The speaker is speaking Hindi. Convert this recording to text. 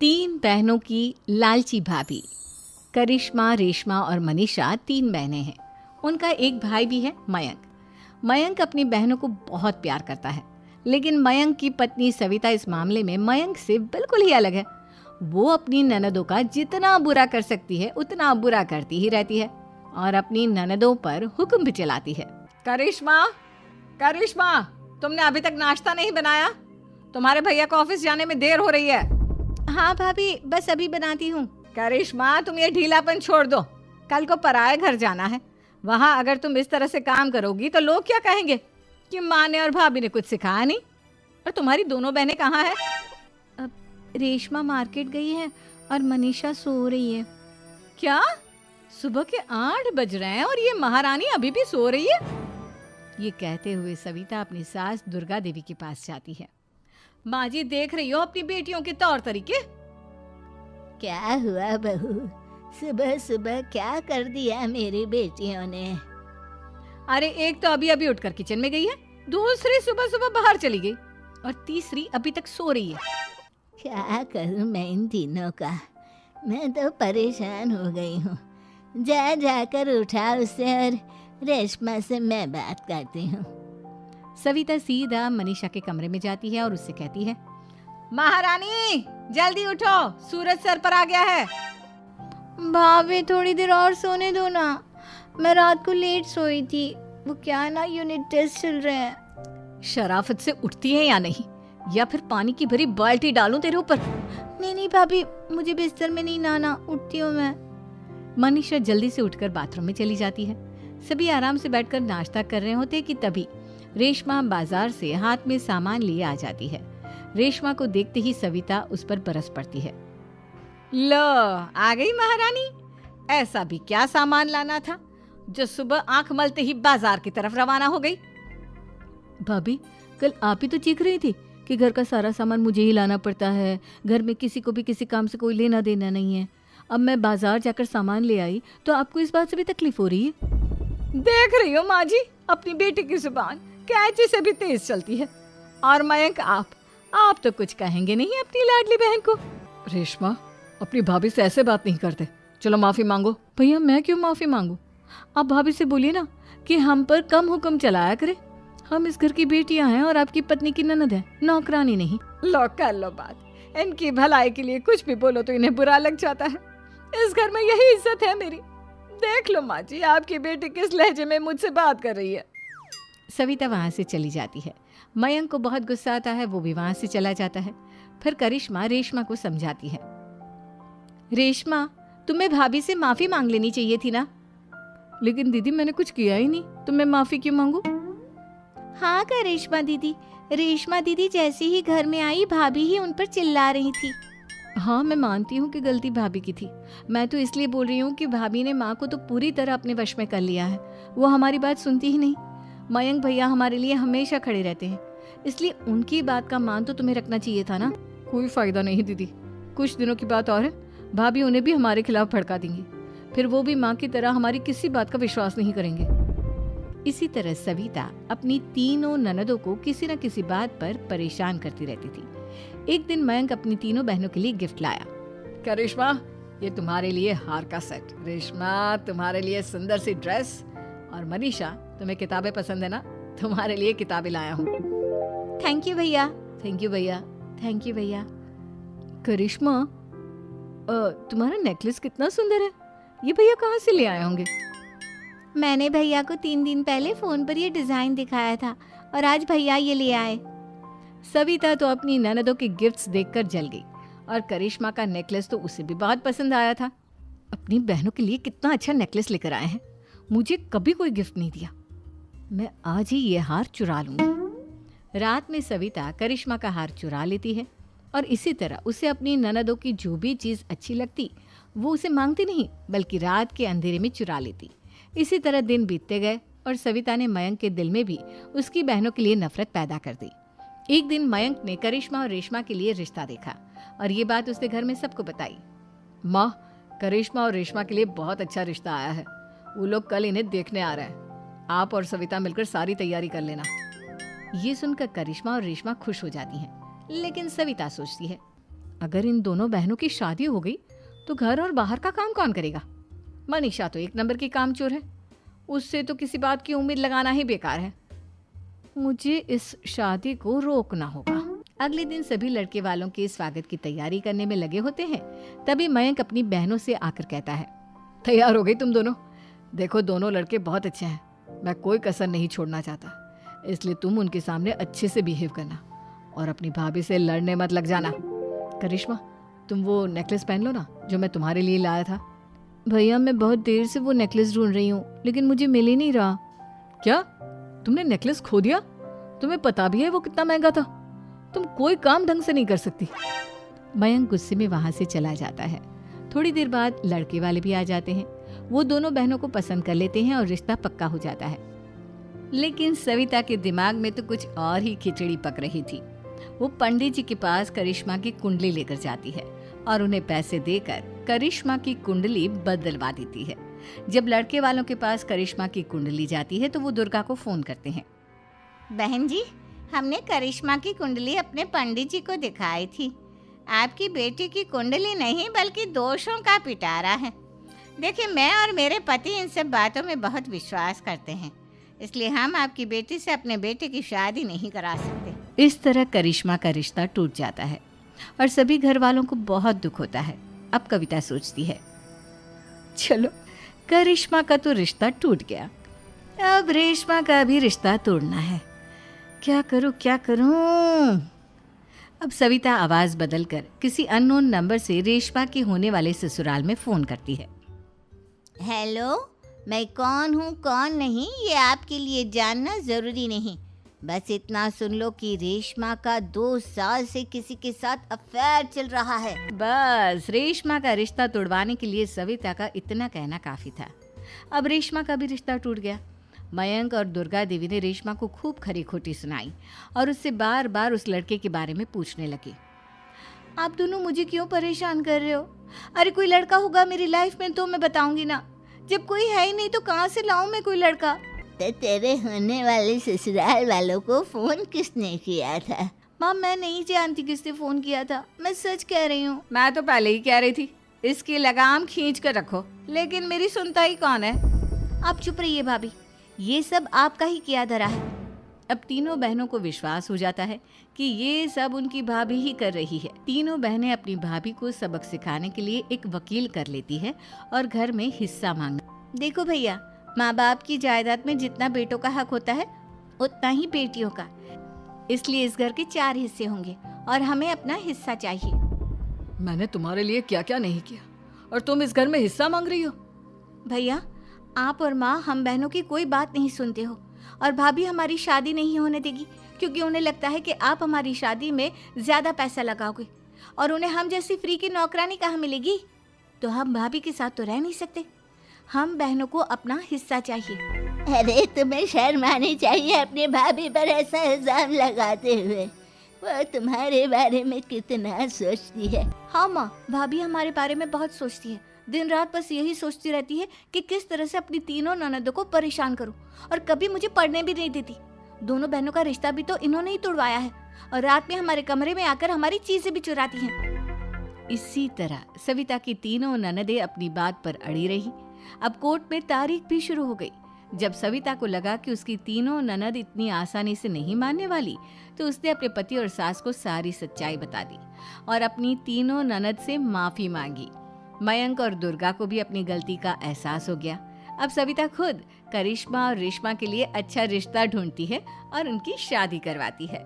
तीन बहनों की लालची भाभी। करिश्मा, रेशमा और मनीषा तीन बहनें हैं। उनका एक भाई भी है, मयंक। मयंक अपनी बहनों को बहुत प्यार करता है, लेकिन मयंक की पत्नी सविता इस मामले में मयंक से बिल्कुल ही अलग है। वो अपनी ननदों का जितना बुरा कर सकती है उतना बुरा करती ही रहती है और अपनी ननदों पर हुक्म भी चलाती है। करिश्मा, करिश्मा, तुमने अभी तक नाश्ता नहीं बनाया? तुम्हारे भैया को ऑफिस जाने में देर हो रही है। हाँ भाभी, बस अभी बनाती हूँ। करिश्मा, तुम ये ढीलापन छोड़ दो। कल को पराए घर जाना है। वहाँ अगर तुम इस तरह से काम करोगी तो लोग क्या कहेंगे कि माँ ने और भाभी ने कुछ सिखाया नहीं। और तुम्हारी दोनों बहनें कहाँ हैं? अब रेशमा मार्केट गई है और मनीषा सो रही है। क्या? सुबह के 8 बज रहे हैं और ये महारानी अभी भी सो रही है? ये कहते हुए सविता अपनी सास दुर्गा देवी के पास जाती है। माँ जी, देख रही हो अपनी बेटियों के तौर तरीके? क्या हुआ बहू, सुबह सुबह क्या कर दिया मेरी बेटियों ने? अरे एक तो अभी अभी उठकर किचन में गई है, दूसरी सुबह सुबह बाहर चली गई और तीसरी अभी तक सो रही है। क्या करूं मैं इन तीनों का? मैं तो परेशान हो गई हूँ। जा जाकर उठा उसे और रेशमा से मैं बात करती हूँ। सविता सीधा मनीषा के कमरे में जाती है और उससे कहती है, महारानी जल्दी उठो, सूरज सर पर आ गया है। भाभी थोड़ी देर और सोने दो ना, मैं रात को लेट सोई थी। वो क्या ना, यूनिट टेस्ट चल रहे हैं। शराफत से उठती है या नहीं, या फिर पानी की भरी बाल्टी डालूं तेरे ऊपर? नहीं भाभी, मुझे बिस्तर में नहीं लाना, उठती हूँ मैं। मनीषा जल्दी से उठकर बाथरूम में चली जाती है। सभी आराम से बैठकर नाश्ता कर रहे होते कि तभी रेशमा बाजार से हाथ में सामान लिए आ जाती है। रेशमा को देखते ही सविता उस पर बरस पड़ती है। लो, आ गई महारानी। ऐसा भी क्या सामान लाना था जो सुबह आंख मलते ही बाजार की तरफ रवाना हो गई? भाभी, कल आप ही तो चीख रही थी कि घर का सारा सामान मुझे ही लाना पड़ता है, घर में किसी को भी किसी काम से कोई लेना देना नहीं है। अब मैं बाजार जाकर सामान ले आई तो आपको इस बात से भी तकलीफ हो रही है? देख रही हो माँ जी, अपनी बेटी की जुबान कैंची से भी तेज चलती है। और मयंक, आप तो कुछ कहेंगे नहीं अपनी लाडली बहन को। रेशमा, अपनी भाभी से ऐसे बात नहीं करते। चलो माफी मांगो। भैया, मैं क्यों माफी मांगू? आप भाभी से बोलिए ना कि हम पर कम हुक्म चलाया करे। हम इस घर की बेटियां हैं और आपकी पत्नी की ननद है, नौकरानी नहीं। लो कर लो बात। इनकी भलाई के लिए कुछ भी बोलो तो इन्हें बुरा लग जाता है। इस घर में यही इज्जत है मेरी। देख लो माँ जी, आपकी बेटी किस लहजे में मुझसे बात कर रही है। सविता वहां से चली जाती है। मयंक को बहुत गुस्सा आता है, वो भी वहां से चला जाता है। फिर करिश्मा रेशमा को समझाती है, रेशमा, तुम्हें भाभी से माफी मांग लेनी चाहिए थी ना। लेकिन दीदी, मैंने कुछ किया ही नहीं, तो मैं माफी क्यों मांगू? हाँ करिश्मा दीदी, रेशमा दीदी जैसे ही घर में आई भाभी ही उन पर चिल्ला रही थी। हाँ, मैं मानती हूँ कि गलती भाभी की थी। मैं तो इसलिए बोल रही हूँ कि भाभी ने माँ को तो पूरी तरह अपने वश में कर लिया है। वो हमारी बात सुनती ही नहीं। मयंक भैया हमारे लिए हमेशा खड़े रहते हैं, इसलिए उनकी बात का मान तो तुम्हें रखना चाहिए था ना। कोई फायदा नहीं दीदी, कुछ दिनों की बात और है, भाभी उन्हें भी हमारे खिलाफ भड़का देंगी। फिर वो भी माँ की तरह हमारी किसी बात का विश्वास नहीं करेंगे। इसी तरह सविता अपनी तीनों ननदों को किसी न किसी बात पर परेशान करती रहती थी। एक दिन मयंक अपनी तीनों बहनों के लिए गिफ्ट लाया। करिश्मा, ये तुम्हारे लिए हार का सेट। रेशमा, तुम्हारे लिए सुंदर सी ड्रेस। और मनीषा, तुम्हें किताबें पसंद है ना, तुम्हारे लिए किताबें लाया हूँ। थैंक यू भैया। थैंक यू भैया। थैंक यू भैया। करिश्मा, तुम्हारा नेकलेस कितना सुंदर है। ये भैया कहाँ से ले आए होंगे? मैंने भैया को 3 दिन पहले फोन पर ये डिजाइन दिखाया था और आज भैया ये ले आए। सविता तो अपनी ननदों के गिफ्ट्स देखकर जल गई और करिश्मा का नेकलेस तो उसे भी बहुत पसंद आया था। अपनी बहनों के लिए कितना अच्छा नेकलेस लेकर आए हैं, मुझे कभी कोई गिफ्ट नहीं दिया। मैं आज ही ये हार चुरा लूंगी। रात में सविता करिश्मा का हार चुरा लेती है और इसी तरह उसे अपनी ननदों की जो भी चीज़ अच्छी लगती वो उसे मांगती नहीं, बल्कि रात के अंधेरे में चुरा लेती। इसी तरह दिन बीतते गए और सविता ने मयंक के दिल में भी उसकी बहनों के लिए नफरत पैदा कर दी। एक दिन मयंक ने करिश्मा और रेशमा के लिए रिश्ता देखा और ये बात उसने घर में सबको बताई। माँ, करिश्मा और रेशमा के लिए बहुत अच्छा रिश्ता आया है। वो लोग कल इन्हें देखने आ रहे हैं। आप और सविता मिलकर सारी तैयारी कर लेना। ये सुनकर करिश्मा और रेशमा खुश हो जाती हैं, लेकिन सविता सोचती है, अगर इन दोनों बहनों की शादी हो गई तो घर और बाहर का काम कौन करेगा? मनीषा तो एक नंबर की कामचोर है, उससे तो किसी बात की उम्मीद लगाना ही बेकार है। मुझे इस शादी को रोकना होगा। अगले दिन सभी लड़के वालों के स्वागत की तैयारी करने में लगे होते हैं। तभी मयंक अपनी बहनों से आकर कहता है, तैयार हो गई तुम दोनों? देखो दोनों लड़के बहुत अच्छे हैं, मैं कोई कसर नहीं छोड़ना चाहता, इसलिए तुम उनके सामने अच्छे से बिहेव करना और अपनी भाभी से लड़ने मत लग जाना। करिश्मा, तुम वो नेकलेस पहन लो ना जो मैं तुम्हारे लिए लाया था। भैया मैं बहुत देर से वो नेकलेस ढूंढ रही हूँ, लेकिन मुझे मिल ही नहीं रहा। क्या तुमने नेकलेस खो दिया? तुम्हें पता भी है वो कितना महंगा था? तुम कोई काम ढंग से नहीं कर सकती। मयंक गुस्से में वहां से चला जाता है। थोड़ी देर बाद लड़के वाले भी आ जाते हैं। वो दोनों बहनों को पसंद कर लेते हैं और रिश्ता पक्का हो जाता है। लेकिन सविता के दिमाग में तो कुछ और ही खिचड़ी पक रही थी। वो पंडित जी के पास करिश्मा की कुंडली लेकर जाती है और उन्हें पैसे देकर करिश्मा की कुंडली बदलवा देती है। जब लड़के वालों के पास करिश्मा की कुंडली जाती है तो वो दुर्गा को फोन करते हैं। बहन जी, हमने करिश्मा की कुंडली अपने पंडित जी को दिखाई थी। आपकी बेटी की कुंडली नहीं बल्कि दोषों का पिटारा है। देखिए, मैं और मेरे पति इन सब बातों में बहुत विश्वास करते हैं, इसलिए हम आपकी बेटी से अपने बेटे की शादी नहीं करा सकते। इस तरह करिश्मा का रिश्ता टूट जाता है और सभी घर वालों को बहुत दुख होता है। अब कविता सोचती है, चलो करिश्मा का तो रिश्ता टूट गया, अब रेशमा का भी रिश्ता तोड़ना है। क्या करूं? अब सविता आवाज बदलकर किसी अननोन नंबर से रेशमा के होने वाले ससुराल में फोन करती है। हेलो, मैं कौन हूँ कौन नहीं ये आपके लिए जानना ज़रूरी नहीं। बस इतना सुन लो कि रेशमा का 2 साल से किसी के साथ अफेयर चल रहा है। बस रेशमा का रिश्ता तोड़वाने के लिए सविता का इतना कहना काफी था। अब रेशमा का भी रिश्ता टूट गया। मयंक और दुर्गा देवी ने रेशमा को खूब खरी खोटी सुनाई और उससे बार बार उस लड़के के बारे में पूछने लगी। आप दोनों मुझे क्यों परेशान कर रहे हो? अरे कोई लड़का होगा मेरी लाइफ में तो मैं बताऊंगी ना, जब कोई है ही नहीं तो कहाँ से लाऊं मैं कोई लड़का? तो तेरे होने वाले ससुराल वालों को फोन किसने किया था? माँ मैं नहीं जानती किसने फोन किया था, मैं सच कह रही हूँ। मैं तो पहले ही कह रही थी इसकी लगाम खींच कर रखो, लेकिन मेरी सुनता ही कौन है। आप चुप रहिए भाभी, ये सब आपका ही किया धरा है। अब तीनों बहनों को विश्वास हो जाता है कि ये सब उनकी भाभी ही कर रही है। तीनों बहनें अपनी भाभी को सबक सिखाने के लिए एक वकील कर लेती है और घर में हिस्सा मांगना। देखो भैया, माँ बाप की जायदाद में जितना बेटों का हक होता है उतना ही बेटियों का, इसलिए इस घर के 4 हिस्से होंगे और हमें अपना हिस्सा चाहिए। मैंने तुम्हारे लिए क्या क्या नहीं किया और तुम इस घर में हिस्सा मांग रही हो? भैया, आप और माँ हम बहनों की कोई बात नहीं सुनते हो और भाभी हमारी शादी नहीं होने देगी क्योंकि उन्हें लगता है कि आप हमारी शादी में ज्यादा पैसा लगाओगे और उन्हें हम जैसी फ्री की नौकरानी कहाँ मिलेगी। तो हम भाभी के साथ तो रह नहीं सकते, हम बहनों को अपना हिस्सा चाहिए। अरे तुम्हें शर्म आनी चाहिए अपने भाभी पर ऐसा इल्जाम लगाते हुए। वो तुम्हारे बारे में कितना सोचती है। हाँ माँ, भाभी हमारे बारे में बहुत सोचती है, दिन रात बस यही सोचती रहती है कि किस तरह से अपनी तीनों ननदों को परेशान करूं और कभी मुझे पढ़ने भी नहीं देती। दोनों बहनों का रिश्ता भी तो इन्होंने ही तोड़वाया है और रात में हमारे कमरे में आकर हमारी चीजें भी चुराती हैं। इसी तरह सविता की तीनों ननदें अपनी बात पर अड़ी रही। अब कोर्ट में तारीख भी शुरू हो गई। जब सविता को लगा कि उसकी तीनों ननद इतनी आसानी से नहीं मानने वाली, तो उसने अपने पति और सास को सारी सच्चाई बता दी और अपनी तीनों ननद से माफी मांगी। मयंक और दुर्गा को भी अपनी गलती का एहसास हो गया। अब सविता खुद करिश्मा और रेशमा के लिए अच्छा रिश्ता ढूंढती है और उनकी शादी करवाती है।